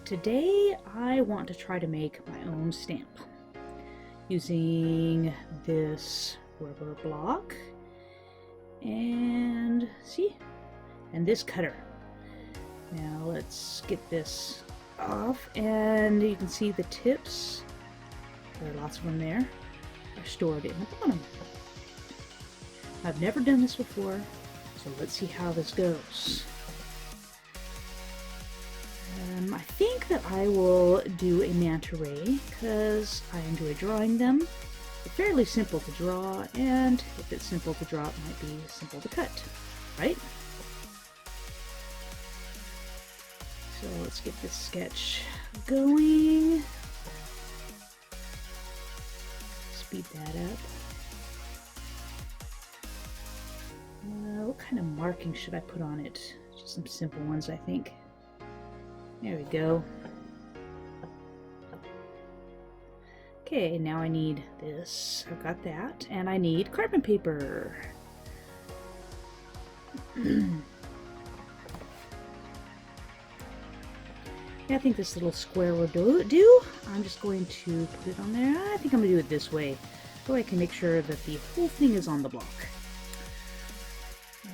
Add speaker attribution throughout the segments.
Speaker 1: Today I want to try to make my own stamp using this rubber block and this cutter. Now let's get this off, and you can see the tips, there are lots of them there, are stored in the bottom. I've never done this before, so let's see how this goes. I think that I will do a manta ray because I enjoy drawing them. They're fairly simple to draw, and if it's simple to draw, it might be simple to cut, right? So let's get this sketch going. Speed that up. What kind of marking should I put on it? Just some simple ones, I think. There we go. Okay, now I need this. I've got that. And I need carbon paper. Yeah, I think this little square will do. I'm just going to put it on there. I think I'm going to do it this way, so I can make sure that the whole thing is on the block.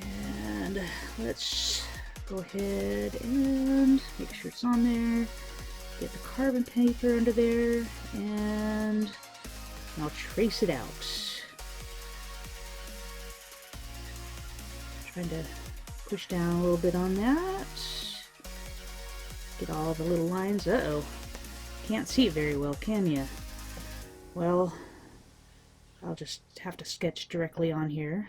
Speaker 1: And let's go ahead and make sure it's on there. Get the carbon paper under there, and I'll trace it out. Trying to push down a little bit on that. Get all the little lines. Uh-oh. Can't see it very well, can you? Well, I'll just have to sketch directly on here.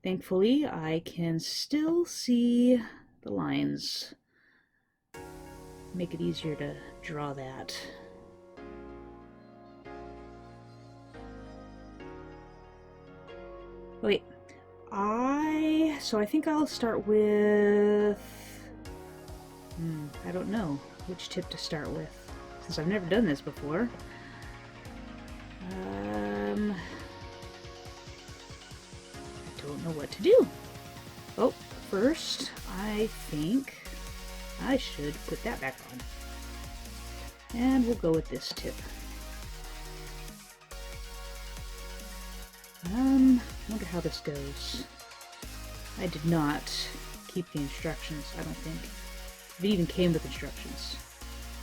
Speaker 1: Thankfully, I can still see the lines. Make it easier to draw that. Wait, so I think I'll start with, I don't know which tip to start with, since I've never done this before. I don't know what to do. Oh, first, I think I should put that back on. And we'll go with this tip. Wonder how this goes. I did not keep the instructions, I don't think. It even came with instructions.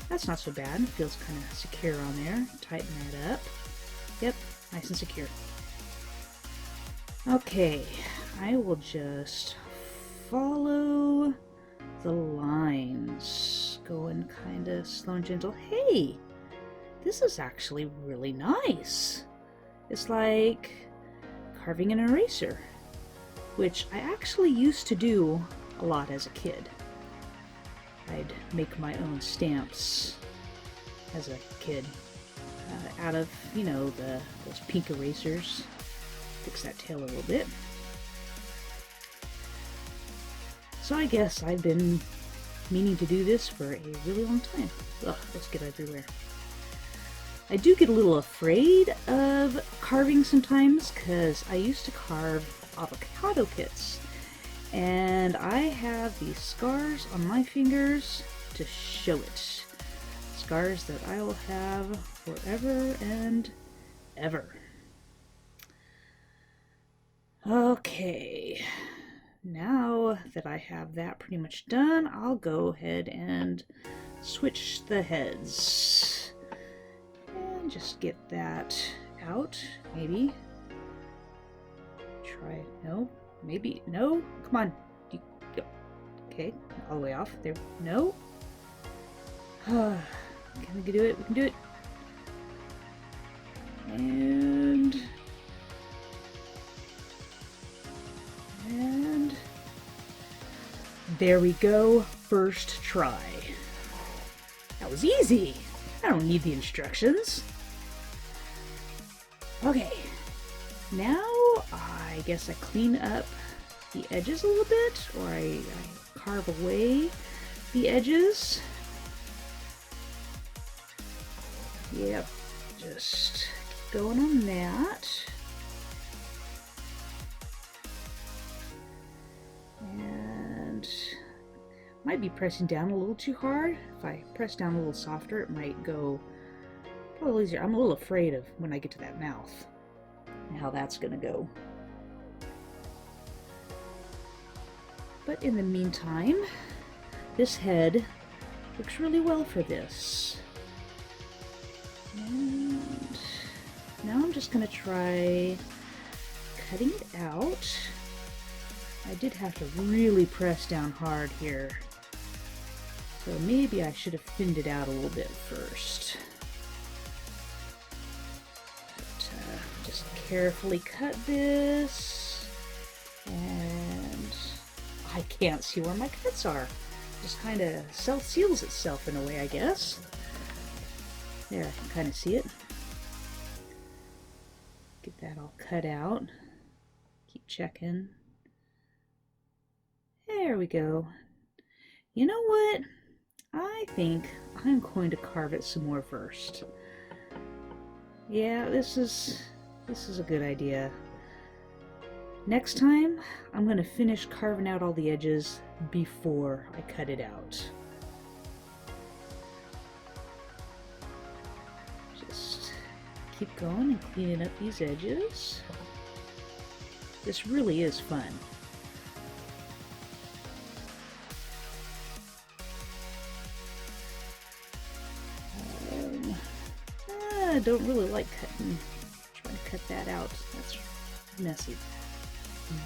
Speaker 1: That's not so bad. It feels kind of secure on there. Tighten that up. Yep, nice and secure. Okay, I will just follow the lines, going kind of slow and gentle. Hey, this is actually really nice. It's like carving an eraser, which I actually used to do a lot as a kid. I'd make my own stamps as a kid out of, you know, those pink erasers. Fix that tail a little bit. So I guess I've been meaning to do this for a really long time. Ugh, let's get everywhere. I do get a little afraid of carving sometimes, because I used to carve avocado pits, and I have these scars on my fingers to show it. Scars that I will have forever and ever. Okay, now that I have that pretty much done, I'll go ahead and switch the heads. And just get that out, maybe. Try, no, maybe, no, come on. Okay, all the way off, there, no. Can we do it? We can do it. And there we go, first try. That was easy. I don't need the instructions. Okay, now I guess I clean up the edges a little bit, or I carve away the edges. Yep, just keep going on that. And might be pressing down a little too hard. If I press down a little softer, it might go a little easier. I'm a little afraid of when I get to that mouth and how that's gonna go. But in the meantime, this head looks really well for this. And now I'm just gonna try cutting it out. I did have to really press down hard here. So maybe I should have thinned it out a little bit first. But, just carefully cut this. And I can't see where my cuts are. Just kind of self-seals itself in a way, I guess. There, I can kind of see it. Get that all cut out. Keep checking. There we go. You know what? I think I'm going to carve it some more first. Yeah, this is a good idea. Next time, I'm going to finish carving out all the edges before I cut it out. Just keep going and cleaning up these edges. This really is fun. I don't really like trying to cut that out. That's messy.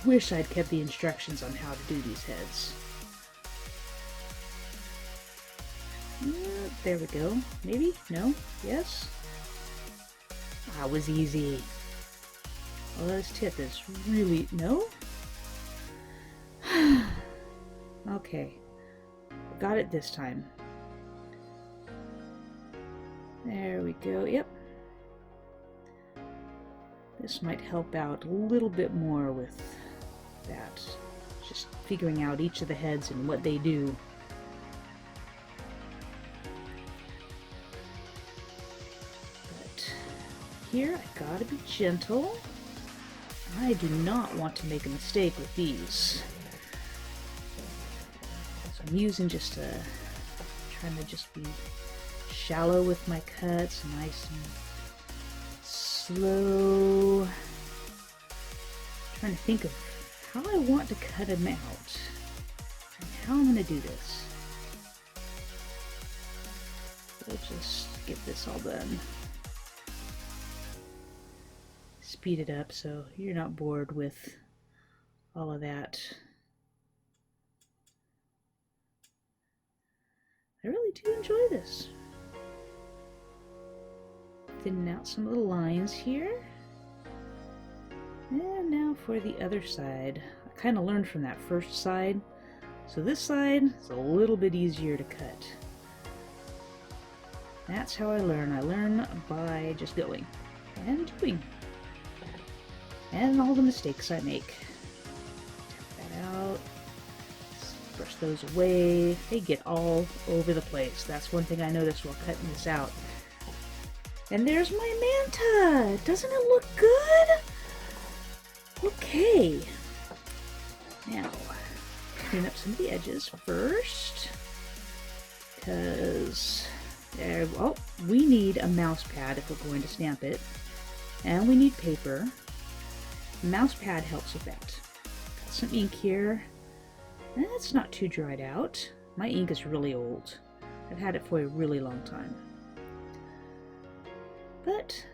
Speaker 1: Wish I'd kept the instructions on how to do these heads. There we go. Maybe? No? Yes? That was easy. Oh, this tip is really... No? Okay. Got it this time. There we go. Yep. This might help out a little bit more with that. Just figuring out each of the heads and what they do. But here I gotta be gentle. I do not want to make a mistake with these. So I'm using just trying to just be shallow with my cuts, nice and slow. Trying to think of how I want to cut them out and how I'm going to do this. We'll just get this all done. Speed it up so you're not bored with all of that. I really do enjoy this. Thinning out some of the lines here. And now for the other side. I kind of learned from that first side. So this side is a little bit easier to cut. That's how I learn. I learn by just going and doing. And all the mistakes I make. Tap that out. Brush those away. They get all over the place. That's one thing I noticed while cutting this out. And there's my manta! Doesn't it look good? Okay. Now, clean up some of the edges first. Because, well, we need a mouse pad if we're going to stamp it. And we need paper. Mouse pad helps with that. Got some ink here. And it's not too dried out. My ink is really old. I've had it for a really long time. But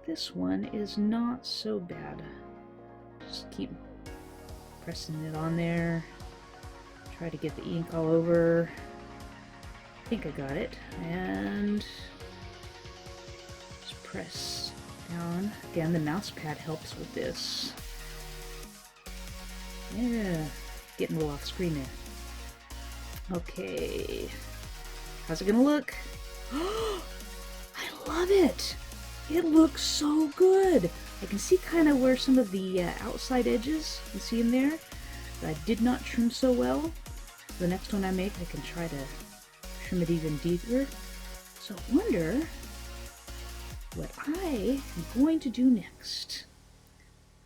Speaker 1: this one is not so bad. Just keep pressing it on there. Try to get the ink all over. I think I got it. And just press down. Again, the mouse pad helps with this. Yeah, getting a little off screen there. Okay. How's it gonna look? I love it! It looks so good! I can see kind of where some of the outside edges, you see them there, that I did not trim so well. The next one I make, I can try to trim it even deeper. So I wonder what I am going to do next.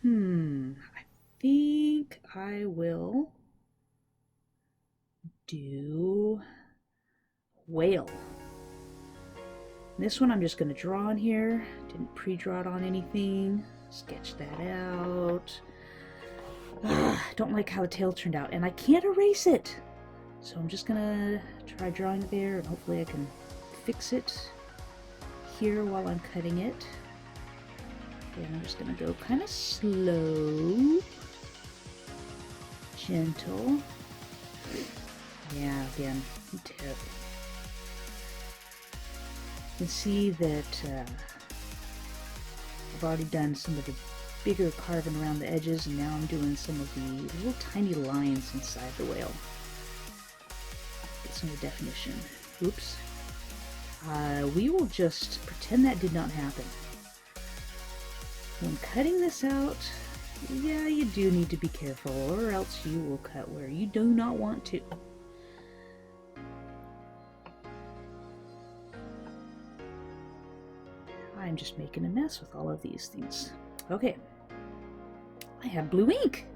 Speaker 1: I think I will do whale. This one I'm just going to draw on here. Didn't pre-draw it on anything. Sketch that out. Don't like how the tail turned out, and I can't erase it. So I'm just going to try drawing it there, and hopefully I can fix it here while I'm cutting it. And I'm just going to go kind of slow, gentle. Yeah, again, tip. You can see that I've already done some of the bigger carving around the edges, and now I'm doing some of the little tiny lines inside the whale. Get some of the definition. Oops. We will just pretend that did not happen. When cutting this out, yeah, you do need to be careful, or else you will cut where you do not want to. I'm just making a mess with all of these things. Okay. I have blue ink.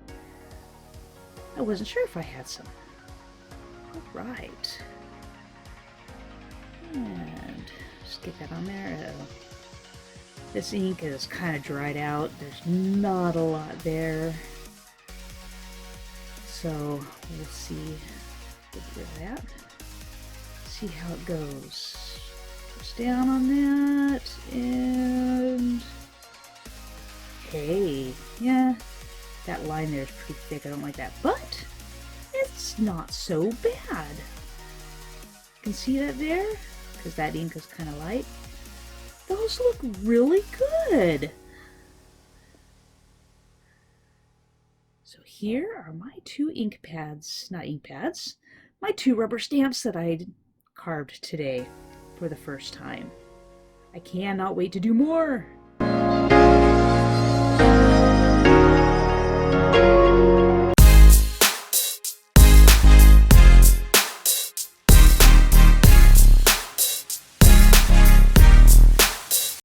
Speaker 1: I wasn't sure if I had some. Alright. And just get that on there. This ink is kind of dried out. There's not a lot there. So we'll see. Get rid of that. See how it goes. Push down on that, and hey, yeah, that line there is pretty thick. I don't like that, but it's not so bad. You can see that there, because that ink is kind of light. Those look really good. So here are my two ink pads, not ink pads, my two rubber stamps that I carved today for the first time. I cannot wait to do more.